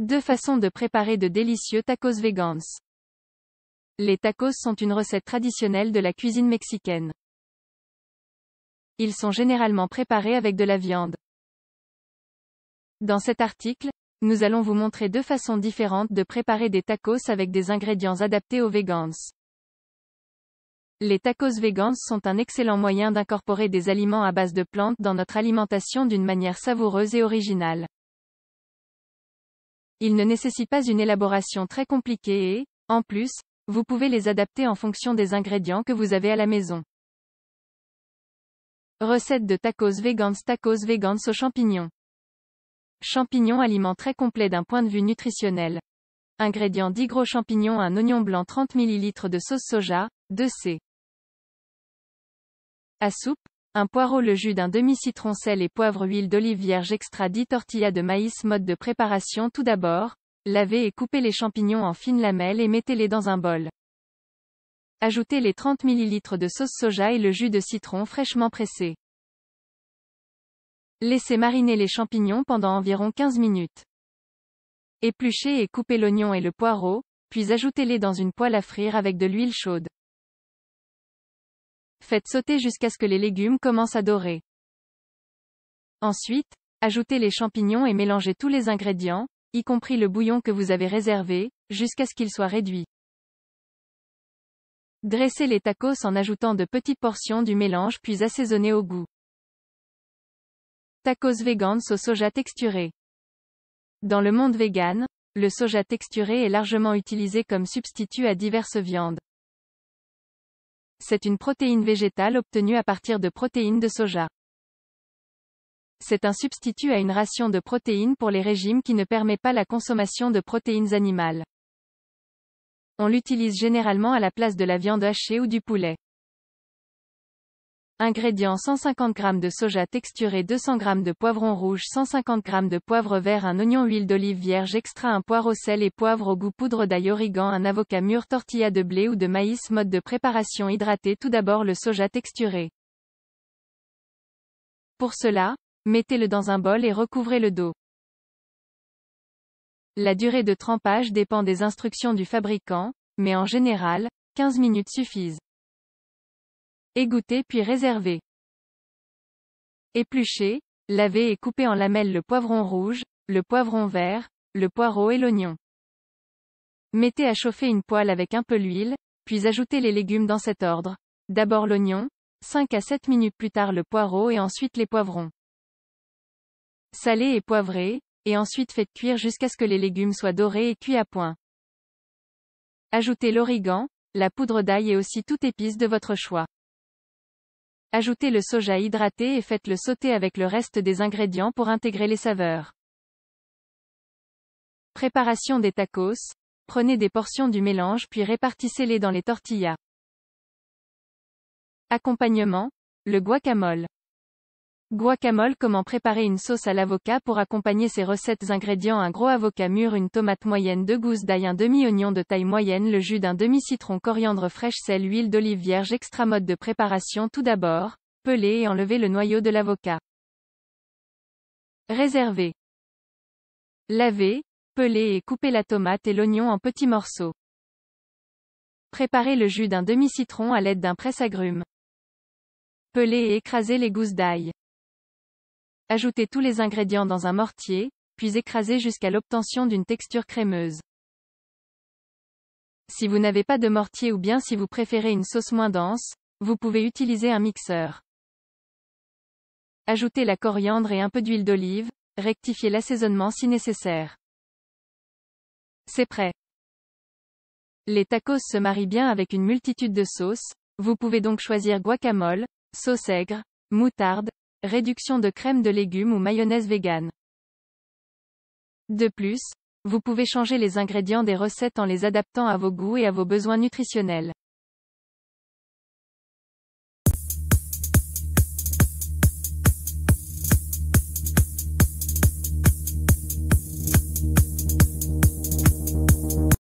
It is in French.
Deux façons de préparer de délicieux tacos vegans. Les tacos sont une recette traditionnelle de la cuisine mexicaine. Ils sont généralement préparés avec de la viande. Dans cet article, nous allons vous montrer deux façons différentes de préparer des tacos avec des ingrédients adaptés aux vegans. Les tacos vegans sont un excellent moyen d'incorporer des aliments à base de plantes dans notre alimentation d'une manière savoureuse et originale. Ils ne nécessitent pas une élaboration très compliquée et, en plus, vous pouvez les adapter en fonction des ingrédients que vous avez à la maison. Recette de tacos vegans aux champignons. Champignons, aliment très complet d'un point de vue nutritionnel. Ingrédients 10 gros champignons, un oignon blanc, 30 ml de sauce soja, 2c. À soupe, un poireau, le jus d'un demi-citron, sel et poivre, huile d'olive vierge extra, 10 tortillas de maïs. Mode de préparation. Tout d'abord, lavez et coupez les champignons en fines lamelles et mettez-les dans un bol. Ajoutez les 30 ml de sauce soja et le jus de citron fraîchement pressé. Laissez mariner les champignons pendant environ 15 minutes. Épluchez et coupez l'oignon et le poireau, puis ajoutez-les dans une poêle à frire avec de l'huile chaude. Faites sauter jusqu'à ce que les légumes commencent à dorer. Ensuite, ajoutez les champignons et mélangez tous les ingrédients, y compris le bouillon que vous avez réservé, jusqu'à ce qu'il soit réduit. Dressez les tacos en ajoutant de petites portions du mélange puis assaisonnez au goût. Tacos vegans au soja texturé. Dans le monde vegan, le soja texturé est largement utilisé comme substitut à diverses viandes. C'est une protéine végétale obtenue à partir de protéines de soja. C'est un substitut à une ration de protéines pour les régimes qui ne permet pas la consommation de protéines animales. On l'utilise généralement à la place de la viande hachée ou du poulet. Ingrédients 150 g de soja texturé, 200 g de poivron rouge, 150 g de poivre vert, un oignon, huile d'olive vierge extra, un poireau, sel et poivre au goût, poudre d'ail, origan, un avocat mûr, tortilla de blé ou de maïs. Mode de préparation. Hydrater tout d'abord le soja texturé. Pour cela, mettez-le dans un bol et recouvrez le dos. La durée de trempage dépend des instructions du fabricant, mais en général, 15 minutes suffisent. Égouttez puis réservez. Épluchez, lavez et coupez en lamelles le poivron rouge, le poivron vert, le poireau et l'oignon. Mettez à chauffer une poêle avec un peu d'huile, puis ajoutez les légumes dans cet ordre. D'abord l'oignon, 5 à 7 minutes plus tard le poireau et ensuite les poivrons. Salez et poivrez, et ensuite faites cuire jusqu'à ce que les légumes soient dorés et cuits à point. Ajoutez l'origan, la poudre d'ail et aussi toute épice de votre choix. Ajoutez le soja hydraté et faites-le sauter avec le reste des ingrédients pour intégrer les saveurs. Préparation des tacos. Prenez des portions du mélange puis répartissez-les dans les tortillas. Accompagnement. Le guacamole. Guacamole. Comment préparer une sauce à l'avocat pour accompagner ces recettes. Ingrédients: un gros avocat mûr, une tomate moyenne, 2 gousses d'ail, un demi-oignon de taille moyenne, le jus d'un demi-citron, coriandre fraîche, sel, huile d'olive vierge extra. Mode de préparation. Tout d'abord, pelez et enlevez le noyau de l'avocat. Réservez. Lavez, pelez et coupez la tomate et l'oignon en petits morceaux. Préparez le jus d'un demi-citron à l'aide d'un presse-agrumes. Pelez et écrasez les gousses d'ail. Ajoutez tous les ingrédients dans un mortier, puis écrasez jusqu'à l'obtention d'une texture crémeuse. Si vous n'avez pas de mortier ou bien si vous préférez une sauce moins dense, vous pouvez utiliser un mixeur. Ajoutez la coriandre et un peu d'huile d'olive, rectifiez l'assaisonnement si nécessaire. C'est prêt. Les tacos se marient bien avec une multitude de sauces, vous pouvez donc choisir guacamole, sauce aigre, moutarde, réduction de crème de légumes ou mayonnaise végane. De plus, vous pouvez changer les ingrédients des recettes en les adaptant à vos goûts et à vos besoins nutritionnels.